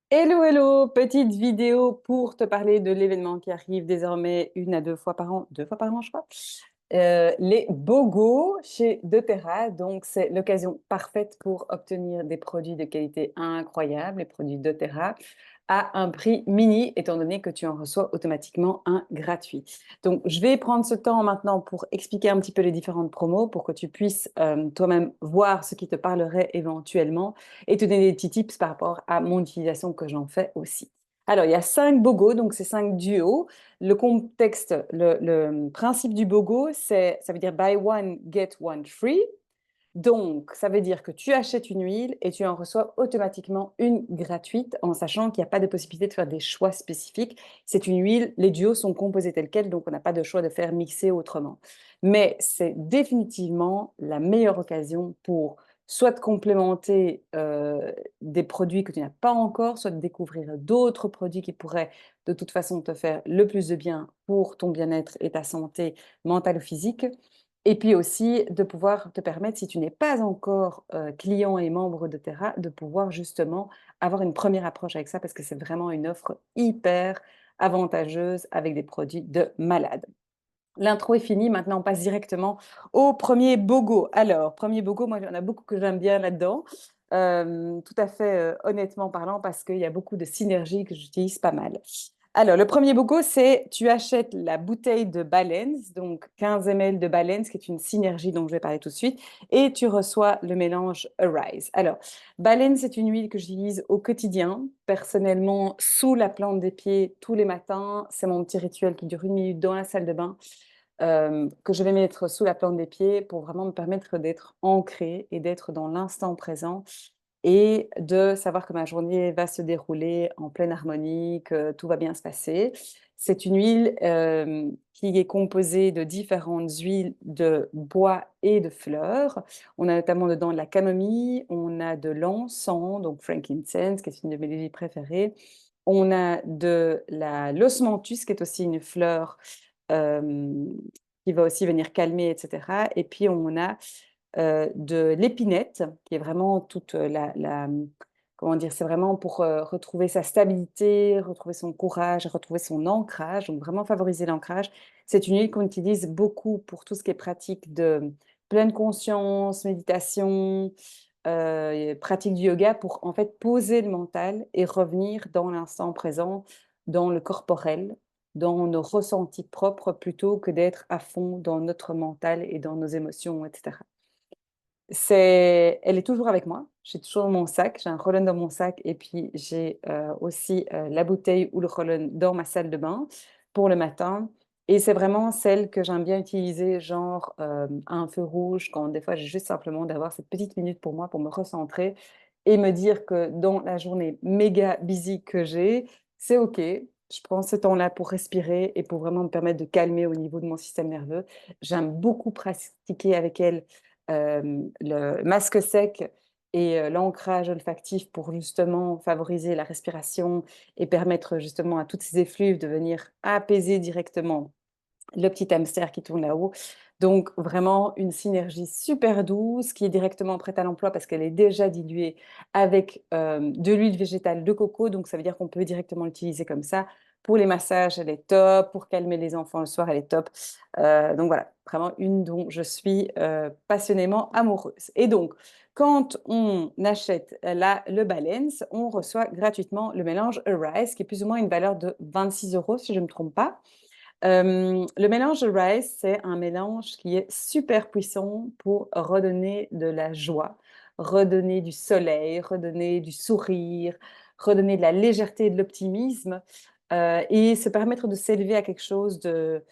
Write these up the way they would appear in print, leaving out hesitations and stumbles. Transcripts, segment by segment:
Hello, hello, petite vidéo pour te parler de l'événement qui arrive désormais 1 à 2 fois par an, 2 fois par an, je crois. Les BOGO chez doTERRA. Donc, c'est l'occasion parfaite pour obtenir des produits de qualité incroyable, les produits doTERRA, à un prix mini, étant donné que tu en reçois automatiquement un gratuit. Donc, je vais prendre ce temps maintenant pour expliquer un petit peu les différentes promos pour que tu puisses toi-même voir ce qui te parlerait éventuellement et te donner des petits tips par rapport à mon utilisation que j'en fais aussi. Alors, il y a 5 BOGO, donc c'est 5 duos. Le contexte, le principe du BOGO, ça veut dire buy one, get one free. Donc, ça veut dire que tu achètes une huile et tu en reçois automatiquement une gratuite en sachant qu'il n'y a pas de possibilité de faire des choix spécifiques. C'est une huile, les duos sont composés tels quels, donc on n'a pas de choix de faire mixer autrement. Mais c'est définitivement la meilleure occasion pour soit de complémenter des produits que tu n'as pas encore, soit de découvrir d'autres produits qui pourraient de toute façon te faire le plus de bien pour ton bien-être et ta santé mentale ou physique. Et puis aussi de pouvoir te permettre, si tu n'es pas encore client et membre de Terra, de pouvoir justement avoir une première approche avec ça parce que c'est vraiment une offre hyper avantageuse avec des produits de malade. L'intro est finie, maintenant on passe directement au premier BOGO. Alors, premier BOGO, moi il y en a beaucoup que j'aime bien là-dedans, tout à fait honnêtement parlant, parce qu'il y a beaucoup de synergies que j'utilise pas mal. Alors, le premier BOGO, c'est tu achètes la bouteille de Balance, donc 15 ml de Balance, qui est une synergie dont je vais parler tout de suite, et tu reçois le mélange Arise. Alors, Balance, c'est une huile que j'utilise au quotidien, personnellement, sous la plante des pieds tous les matins. C'est mon petit rituel qui dure 1 minute dans la salle de bain que je vais mettre sous la plante des pieds pour vraiment me permettre d'être ancrée et d'être dans l'instant présent et de savoir que ma journée va se dérouler en pleine harmonie, que tout va bien se passer. C'est une huile qui est composée de différentes huiles de bois et de fleurs. On a notamment dedans de la camomille, on a de l'encens, donc frankincense, qui est une de mes huiles préférées. On a de l'osmanthus, qui est aussi une fleur qui va aussi venir calmer, etc. Et puis, on a de l'épinette, qui est vraiment toute comment dire, c'est vraiment pour retrouver sa stabilité, retrouver son courage, retrouver son ancrage, donc vraiment favoriser l'ancrage. C'est une huile qu'on utilise beaucoup pour tout ce qui est pratique de pleine conscience, méditation, pratique du yoga, pour en fait poser le mental et revenir dans l'instant présent, dans le corporel, dans nos ressentis propres, plutôt que d'être à fond dans notre mental et dans nos émotions, etc. Elle est toujours avec moi. J'ai toujours mon sac, j'ai un roll dans mon sac et puis j'ai aussi la bouteille ou le roll dans ma salle de bain pour le matin. Et c'est vraiment celle que j'aime bien utiliser, genre à un feu rouge, quand des fois j'ai juste simplement d'avoir cette petite minute pour moi, pour me recentrer et me dire que dans la journée méga busy que j'ai, c'est OK. Je prends ce temps-là pour respirer et pour vraiment me permettre de calmer au niveau de mon système nerveux. J'aime beaucoup pratiquer avec elle le masque sec et l'ancrage olfactif pour justement favoriser la respiration et permettre justement à toutes ces effluves de venir apaiser directement le petit hamster qui tourne là-haut. Donc vraiment une synergie super douce qui est directement prête à l'emploi parce qu'elle est déjà diluée avec de l'huile végétale de coco. Donc ça veut dire qu'on peut directement l'utiliser comme ça. Pour les massages, elle est top. Pour calmer les enfants le soir, elle est top. Donc voilà, vraiment une dont je suis passionnément amoureuse. Et donc, quand on achète le Balance, on reçoit gratuitement le mélange Arise, qui est plus ou moins une valeur de 26 euros, si je ne me trompe pas. Le mélange de rice, c'est un mélange qui est super puissant pour redonner de la joie, redonner du soleil, redonner du sourire, redonner de la légèreté et de l'optimisme, et se permettre de s'élever à quelque chose de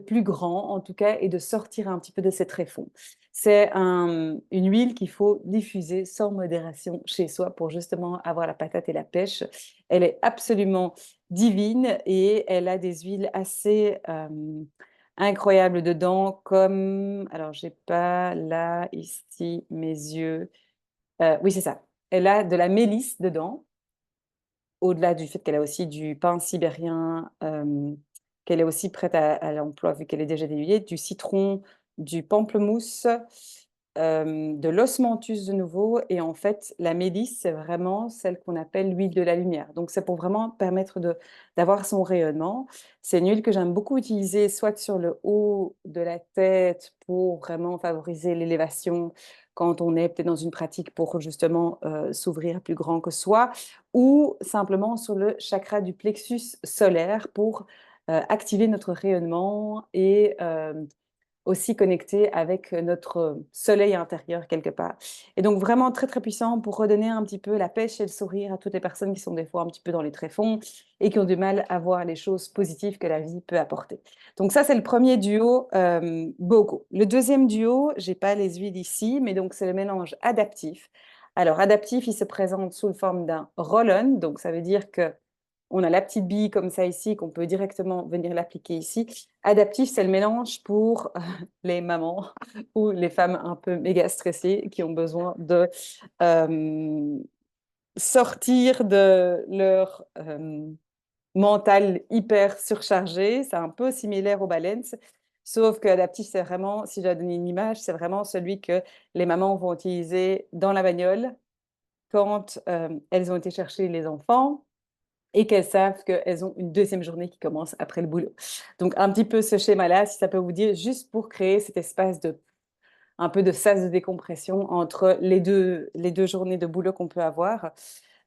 plus grand, en tout cas, et de sortir un petit peu de ses tréfonds. C'est une huile qu'il faut diffuser sans modération chez soi pour justement avoir la patate et la pêche. Elle est absolument divine et elle a des huiles assez incroyables dedans, comme, alors j'ai pas là, ici, mes yeux. Oui, c'est ça. Elle a de la mélisse dedans, au-delà du fait qu'elle a aussi du pain sibérien, qu'elle est aussi prête à l'emploi vu qu'elle est déjà diluée, du citron, du pamplemousse. de l'osmanthus de nouveau. Et en fait, la mélisse, c'est vraiment celle qu'on appelle l'huile de la lumière. Donc, c'est pour vraiment permettre d'avoir son rayonnement. C'est une huile que j'aime beaucoup utiliser, soit sur le haut de la tête pour vraiment favoriser l'élévation quand on est peut-être dans une pratique pour justement s'ouvrir plus grand que soi, ou simplement sur le chakra du plexus solaire pour activer notre rayonnement et aussi connecté avec notre soleil intérieur quelque part. Et donc vraiment très très puissant pour redonner un petit peu la pêche et le sourire à toutes les personnes qui sont des fois un petit peu dans les tréfonds et qui ont du mal à voir les choses positives que la vie peut apporter. Donc ça c'est le premier duo Bogo. Le deuxième duo, j'ai pas les huiles ici, mais donc c'est le mélange adaptif. Alors adaptif, il se présente sous la forme d'un roll-on, donc ça veut dire que on a la petite bille comme ça ici, qu'on peut directement venir l'appliquer ici. Adaptif, c'est le mélange pour les mamans ou les femmes un peu méga stressées qui ont besoin de sortir de leur mental hyper surchargé. C'est un peu similaire au balance, sauf que adaptif, c'est vraiment, si je dois donner une image, c'est vraiment celui que les mamans vont utiliser dans la bagnole quand elles ont été chercher les enfants et qu'elles savent qu'elles ont une deuxième journée qui commence après le boulot. Donc, un petit peu ce schéma-là, si ça peut vous dire, juste pour créer cet espace de un peu de sas de décompression entre les deux journées de boulot qu'on peut avoir.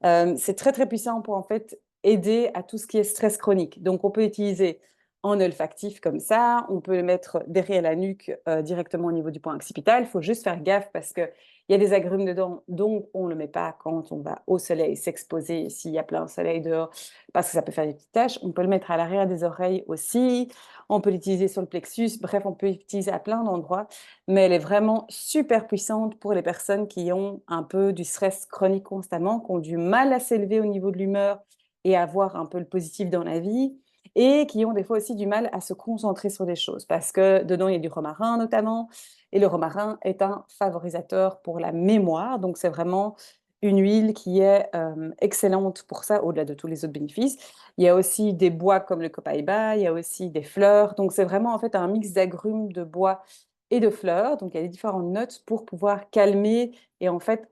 C'est très, très puissant pour en fait aider à tout ce qui est stress chronique. Donc, on peut utiliser en olfactif comme ça, on peut le mettre derrière la nuque directement au niveau du point occipital. Il faut juste faire gaffe parce qu'il y a des agrumes dedans, donc on ne le met pas quand on va au soleil s'exposer, s'il y a plein de soleil dehors, parce que ça peut faire des petites taches. On peut le mettre à l'arrière des oreilles aussi, on peut l'utiliser sur le plexus, bref, on peut l'utiliser à plein d'endroits, mais elle est vraiment super puissante pour les personnes qui ont un peu du stress chronique constamment, qui ont du mal à s'élever au niveau de l'humeur et à voir un peu le positif dans la vie, et qui ont des fois aussi du mal à se concentrer sur des choses, parce que dedans, il y a du romarin notamment, et le romarin est un favorisateur pour la mémoire, donc c'est vraiment une huile qui est excellente pour ça, au-delà de tous les autres bénéfices. Il y a aussi des bois comme le copaiba, il y a aussi des fleurs, donc c'est vraiment en fait un mix d'agrumes, de bois et de fleurs, donc il y a des différentes notes pour pouvoir calmer et en fait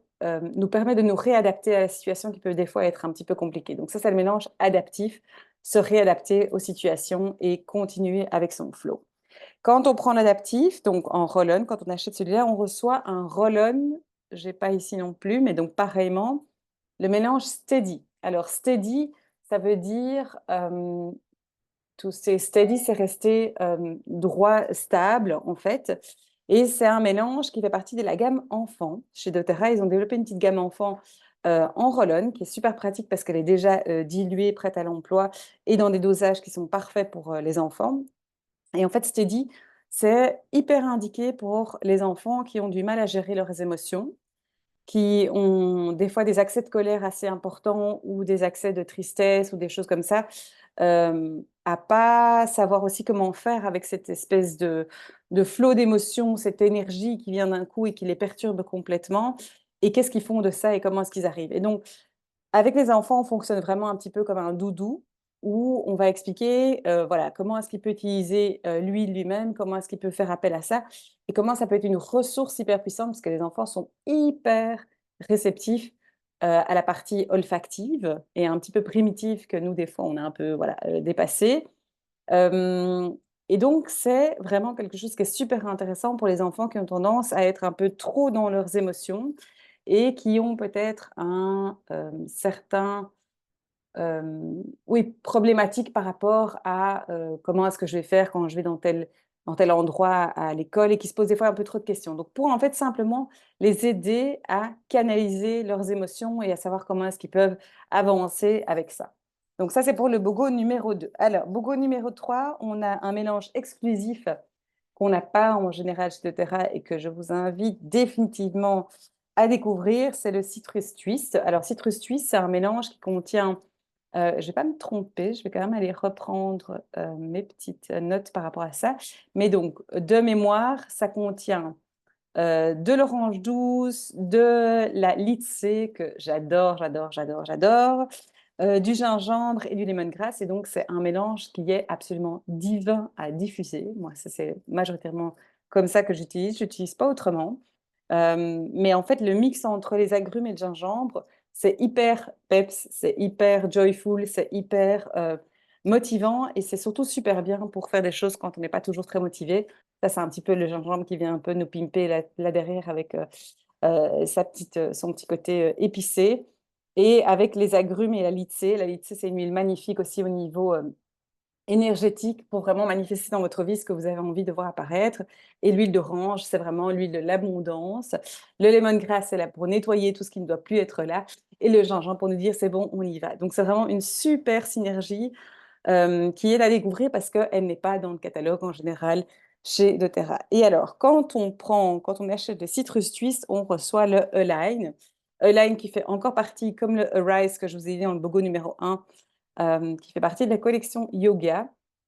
nous permet de nous réadapter à la situation qui peut des fois être un petit peu compliquée. Donc ça, c'est le mélange adaptif, se réadapter aux situations et continuer avec son flow. Quand on prend l'adaptif, donc en roll-on, quand on achète celui-là, on reçoit un roll-on, j'ai pas ici non plus, mais donc pareillement, le mélange steady. Alors steady, ça veut dire tout c'est steady, c'est rester droit, stable en fait. Et c'est un mélange qui fait partie de la gamme enfant. Chez doTERRA, ils ont développé une petite gamme enfant en roll-on qui est super pratique parce qu'elle est déjà diluée, prête à l'emploi et dans des dosages qui sont parfaits pour les enfants. Et en fait, Steady, c'est hyper indiqué pour les enfants qui ont du mal à gérer leurs émotions, qui ont des fois des accès de colère assez importants ou des accès de tristesse ou des choses comme ça, à pas savoir aussi comment faire avec cette espèce de flot d'émotions, cette énergie qui vient d'un coup et qui les perturbe complètement. Et qu'est-ce qu'ils font de ça et comment est-ce qu'ils arrivent? Et donc, avec les enfants, on fonctionne vraiment un petit peu comme un doudou où on va expliquer voilà, comment est-ce qu'il peut utiliser l'huile lui-même, comment est-ce qu'il peut faire appel à ça et comment ça peut être une ressource hyper puissante parce que les enfants sont hyper réceptifs à la partie olfactive et un petit peu primitive que nous, des fois, on a un peu voilà, dépassé. Euh, et donc, c'est vraiment quelque chose qui est super intéressant pour les enfants qui ont tendance à être un peu trop dans leurs émotions et qui ont peut-être un certain oui, problématique par rapport à comment est-ce que je vais faire quand je vais dans tel endroit à l'école et qui se posent des fois un peu trop de questions. Donc, pour en fait simplement les aider à canaliser leurs émotions et à savoir comment est-ce qu'ils peuvent avancer avec ça. Donc, ça, c'est pour le BOGO numéro 2. Alors, BOGO numéro 3, on a un mélange exclusif qu'on n'a pas en général chez doTERRA et que je vous invite définitivement à découvrir, c'est le Citrus Twist. Alors, Citrus Twist, c'est un mélange qui contient je ne vais pas me tromper, je vais quand même aller reprendre mes petites notes par rapport à ça. Mais donc, de mémoire, ça contient de l'orange douce, de la lychée que j'adore, j'adore, j'adore, j'adore, du gingembre et du lemongrass. Et donc, c'est un mélange qui est absolument divin à diffuser. Moi, ça, c'est majoritairement comme ça que j'utilise. Je n'utilise pas autrement. Mais en fait, le mix entre les agrumes et le gingembre, c'est hyper peps, c'est hyper joyful, c'est hyper motivant et c'est surtout super bien pour faire des choses quand on n'est pas toujours très motivé. Ça, c'est un petit peu le gingembre qui vient un peu nous pimper là derrière avec son petit côté épicé. Et avec les agrumes et la litsé. La litsé, c'est une huile magnifique aussi au niveau énergétique pour vraiment manifester dans votre vie ce que vous avez envie de voir apparaître. Et l'huile d'orange, c'est vraiment l'huile de l'abondance. Le lemongrass, c'est là pour nettoyer tout ce qui ne doit plus être là. Et le gingembre pour nous dire c'est bon, on y va. Donc c'est vraiment une super synergie qui est à découvrir parce qu'elle n'est pas dans le catalogue en général chez doTERRA. Et alors, quand on achète le Citrus Twist, on reçoit le Align. Align qui fait encore partie, comme le Arise que je vous ai dit dans le logo numéro 1, qui fait partie de la collection Yoga.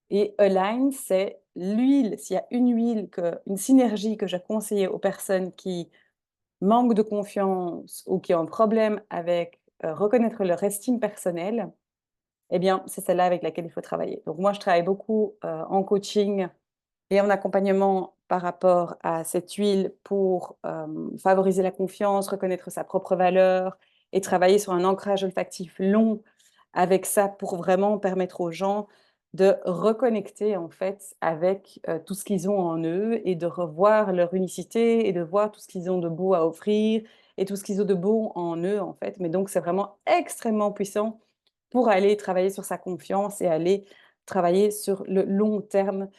Et Align, c'est l'huile, s'il y a une huile, une synergie que j'ai conseillée aux personnes qui manquent de confiance ou qui ont un problème avec reconnaître leur estime personnelle, eh bien, c'est celle-là avec laquelle il faut travailler. Donc, moi, je travaille beaucoup en coaching et en accompagnement par rapport à cette huile pour favoriser la confiance, reconnaître sa propre valeur et travailler sur un ancrage olfactif long avec ça pour vraiment permettre aux gens de reconnecter en fait avec tout ce qu'ils ont en eux et de revoir leur unicité et de voir tout ce qu'ils ont de beau à offrir et tout ce qu'ils ont de beau en eux en fait. Mais donc, c'est vraiment extrêmement puissant pour aller travailler sur sa confiance et aller travailler sur le long terme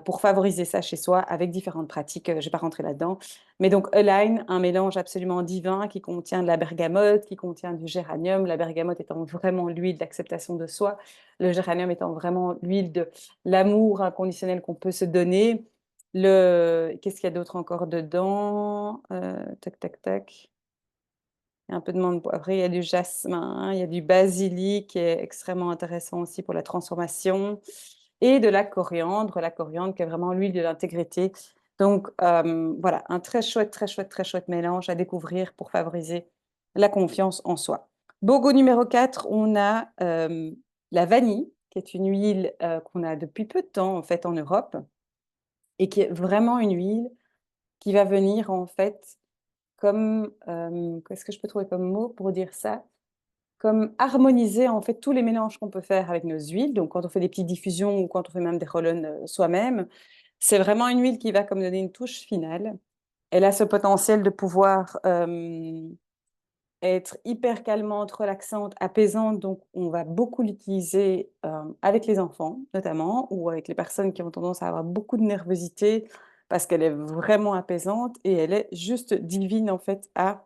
pour favoriser ça chez soi avec différentes pratiques. Je ne vais pas rentrer là-dedans. Mais donc, Align, un mélange absolument divin qui contient de la bergamote, qui contient du géranium. La bergamote étant vraiment l'huile d'acceptation de soi, le géranium étant vraiment l'huile de l'amour inconditionnel qu'on peut se donner. Qu'est-ce qu'il y a d'autre encore dedans tac, tac, tac. Il y a un peu de menthe poivrée, il y a du jasmin, il y a du basilic qui est extrêmement intéressant aussi pour la transformation et de la coriandre qui est vraiment l'huile de l'intégrité. Donc voilà, un très chouette, très chouette, très chouette mélange à découvrir pour favoriser la confiance en soi. Bogo numéro 4, on a la vanille, qui est une huile qu'on a depuis peu de temps en fait en Europe et qui est vraiment une huile qui va venir en fait comme, qu'est-ce que je peux trouver comme mot pour dire ça? Comme harmoniser en fait tous les mélanges qu'on peut faire avec nos huiles. Donc quand on fait des petites diffusions ou quand on fait même des roll soi-même, c'est vraiment une huile qui va comme donner une touche finale. Elle a ce potentiel de pouvoir être hyper calmante, relaxante, apaisante. Donc on va beaucoup l'utiliser avec les enfants notamment ou avec les personnes qui ont tendance à avoir beaucoup de nervosité parce qu'elle est vraiment apaisante et elle est juste divine en fait à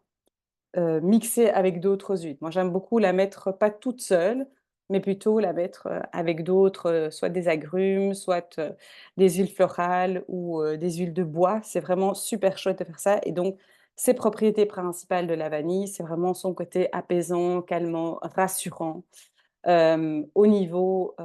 mixer avec d'autres huiles. Moi, j'aime beaucoup la mettre pas toute seule, mais plutôt la mettre avec d'autres, soit des agrumes, soit des huiles florales ou des huiles de bois. C'est vraiment super chouette de faire ça. Et donc, ses propriétés principales de la vanille, c'est vraiment son côté apaisant, calmant, rassurant au niveau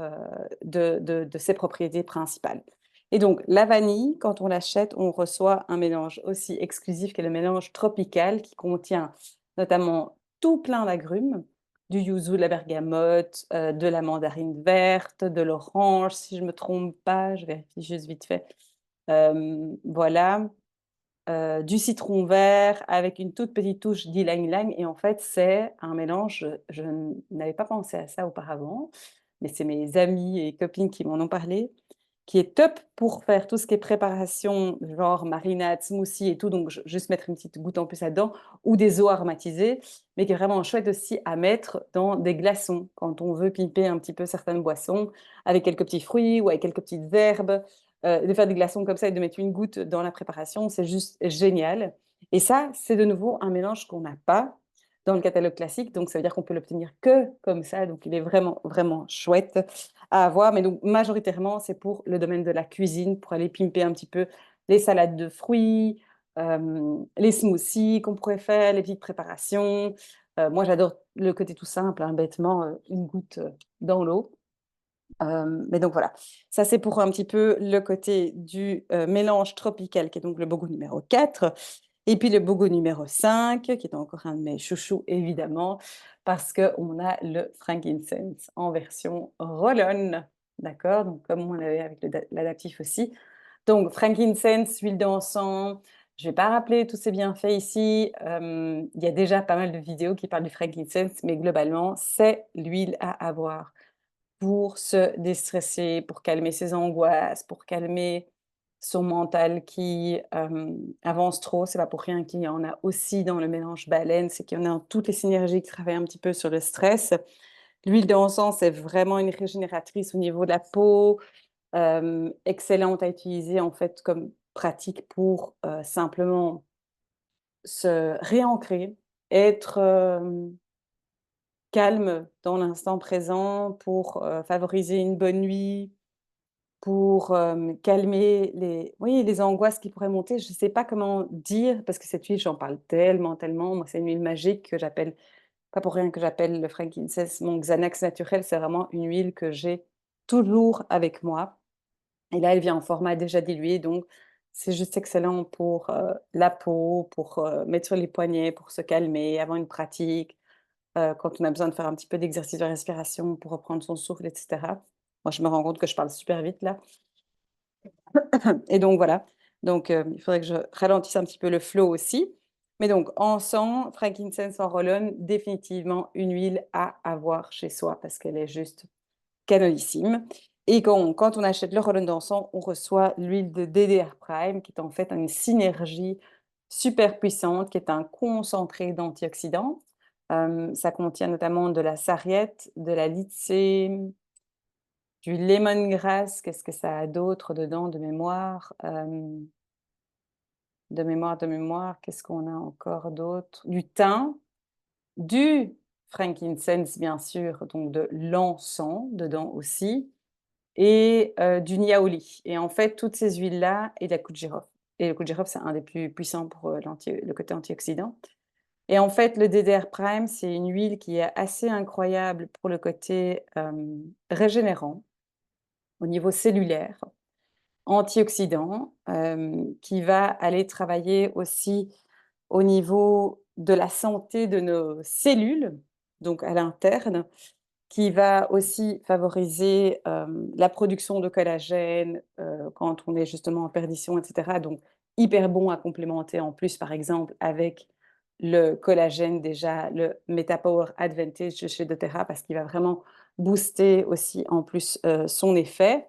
de ses propriétés principales. Et donc, la vanille, quand on l'achète, on reçoit un mélange aussi exclusif que le mélange tropical qui contient notamment tout plein d'agrumes, du yuzu, de la bergamote, de la mandarine verte, de l'orange, si je ne me trompe pas, je vérifie juste vite fait. Voilà, du citron vert avec une toute petite touche d'ylang-ylang. Et en fait, c'est un mélange, je n'avais pas pensé à ça auparavant, mais c'est mes amis et copines qui m'en ont parlé, qui est top pour faire tout ce qui est préparation, genre marinade, smoothie et tout, donc juste mettre une petite goutte en plus là-dedans, ou des eaux aromatisées, mais qui est vraiment chouette aussi à mettre dans des glaçons, quand on veut piper un petit peu certaines boissons, avec quelques petits fruits ou avec quelques petites herbes. De faire des glaçons comme ça et de mettre une goutte dans la préparation, c'est juste génial. Et ça, c'est de nouveau un mélange qu'on n'a pas dans le catalogue classique, donc ça veut dire qu'on peut l'obtenir que comme ça, donc il est vraiment, vraiment chouette à avoir, mais donc majoritairement, c'est pour le domaine de la cuisine, pour aller pimper un petit peu les salades de fruits, les smoothies qu'on pourrait faire, les petites préparations. Moi, j'adore le côté tout simple, hein, bêtement, une goutte dans l'eau. Mais donc voilà, ça c'est pour un petit peu le côté du mélange tropical, qui est donc le bogo numéro 4. Et puis le bogo numéro 5, qui est encore un de mes chouchous, évidemment, parce qu'on a le frankincense en version roll-on. D'accord? Donc, comme on avait avec l'adaptif aussi. Donc, frankincense, huile d'encens, Je vais pas rappeler tous ces bienfaits ici. Il y a déjà pas mal de vidéos qui parlent du frankincense, mais globalement, c'est l'huile à avoir pour se déstresser, pour calmer ses angoisses, pour calmer son mental qui avance trop. C'est pas pour rien qu'il y en a aussi dans le mélange baleine, c'est qu'il y en a dans toutes les synergies qui travaillent un petit peu sur le stress. L'huile d'encens est vraiment une régénératrice au niveau de la peau, excellente à utiliser en fait comme pratique pour simplement se réancrer, être calme dans l'instant présent pour favoriser une bonne nuit, pour calmer les angoisses qui pourraient monter. Je ne sais pas comment dire, parce que cette huile, j'en parle tellement, tellement. Moi, c'est une huile magique que j'appelle, pas pour rien que j'appelle le frankincense mon Xanax naturel. C'est vraiment une huile que j'ai toujours avec moi. Et là, elle vient en format déjà dilué, donc c'est juste excellent pour la peau, pour mettre sur les poignets, pour se calmer, avant une pratique, quand on a besoin de faire un petit peu d'exercice de respiration pour reprendre son souffle, et cetera. Moi, je me rends compte que je parle super vite là. Et donc voilà, donc il faudrait que je ralentisse un petit peu le flow aussi. Mais donc encens, frankincense en roll-on, définitivement une huile à avoir chez soi parce qu'elle est juste canonissime. Et quand on achète le roll-on d'encens, on reçoit l'huile de DDR Prime, qui est en fait une synergie super puissante, qui est un concentré d'antioxydants. Ça contient notamment de la sarriette, de la lycée, du lemongrass. Qu'est-ce que ça a d'autre dedans de mémoire? De mémoire, qu'est-ce qu'on a encore d'autre? Du thym, du frankincense, bien sûr, donc de l'encens dedans aussi, et du niaouli. Et en fait, toutes ces huiles-là et la clou de girofle. Et le clou de girofle, c'est un des plus puissants pour le côté antioxydant. Et en fait, le DDR Prime, c'est une huile qui est assez incroyable pour le côté régénérant au niveau cellulaire, antioxydant, qui va aller travailler aussi au niveau de la santé de nos cellules, donc à l'interne, qui va aussi favoriser la production de collagène quand on est justement en perdition, et cetera. Donc, hyper bon à complémenter en plus, par exemple, avec le collagène déjà, le MetaPower Advantage de chez doTERRA, parce qu'il va vraiment booster aussi en plus son effet.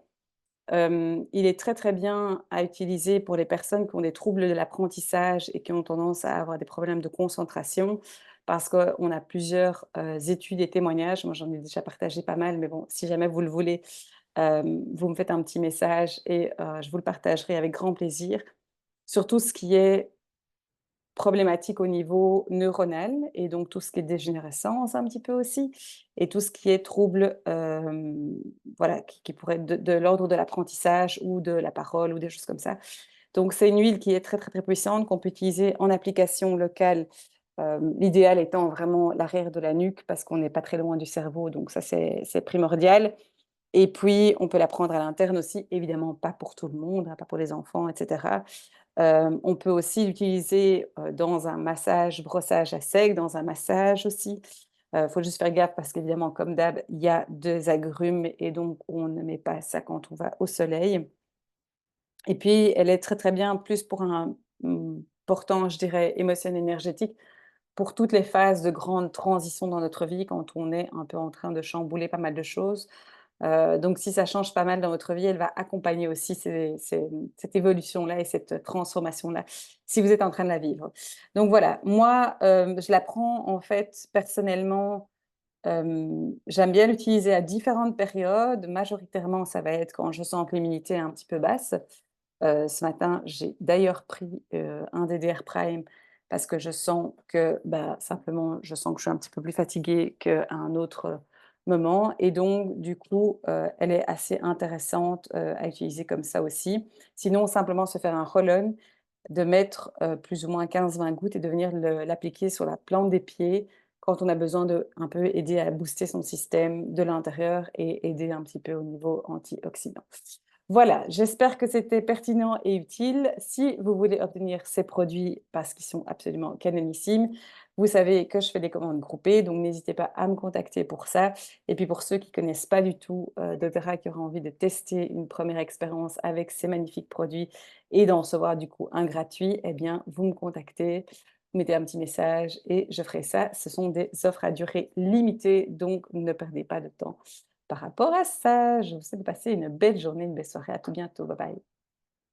Il est très, très bien à utiliser pour les personnes qui ont des troubles de l'apprentissage et qui ont tendance à avoir des problèmes de concentration parce qu'on a plusieurs, études et témoignages. Moi, j'en ai déjà partagé pas mal, mais bon, si jamais vous le voulez, vous me faites un petit message et je vous le partagerai avec grand plaisir. Sur tout ce qui est problématiques au niveau neuronal et donc tout ce qui est dégénérescence un petit peu aussi et tout ce qui est trouble, voilà, qui pourrait être de l'ordre de l'apprentissage ou de la parole ou des choses comme ça. Donc c'est une huile qui est très, très, très puissante qu'on peut utiliser en application locale, l'idéal étant vraiment l'arrière de la nuque parce qu'on n'est pas très loin du cerveau, donc ça c'est primordial. Et puis on peut la prendre à l'interne aussi, évidemment pas pour tout le monde, hein, pas pour les enfants et cetera. On peut aussi l'utiliser, dans un massage, brossage à sec, dans un massage aussi. Faut juste faire gaffe parce qu'évidemment, comme d'hab, il y a 2 agrumes et donc on ne met pas ça quand on va au soleil. Et puis elle est très, très bien plus pour un, portant, je dirais, émotionnel énergétique pour toutes les phases de grande transition dans notre vie quand on est un peu en train de chambouler pas mal de choses. Donc si ça change pas mal dans votre vie, elle va accompagner aussi cette évolution-là et cette transformation-là, si vous êtes en train de la vivre. Donc voilà, moi, je la prends en fait personnellement, j'aime bien l'utiliser à différentes périodes. Majoritairement, ça va être quand je sens que l'immunité est un petit peu basse. Ce matin, j'ai d'ailleurs pris, un DDR Prime parce que je sens que, bah, simplement, je sens que je suis un petit peu plus fatiguée qu'à un autre moment et donc du coup, elle est assez intéressante, à utiliser comme ça aussi. Sinon, simplement se faire un roll-on, de mettre, plus ou moins 15-20 gouttes et de venir l'appliquer sur la plante des pieds quand on a besoin de un peu aider à booster son système de l'intérieur et aider un petit peu au niveau antioxydant. Voilà, j'espère que c'était pertinent et utile. Si vous voulez obtenir ces produits parce qu'ils sont absolument canonissimes, vous savez que je fais des commandes groupées, donc n'hésitez pas à me contacter pour ça. Et puis pour ceux qui connaissent pas du tout doTERRA, qui auraient envie de tester une première expérience avec ces magnifiques produits et d'en recevoir du coup un gratuit, eh bien vous me contactez, vous mettez un petit message et je ferai ça. Ce sont des offres à durée limitée, donc ne perdez pas de temps par rapport à ça. Je vous souhaite de passer une belle journée, une belle soirée. À tout bientôt. Bye bye.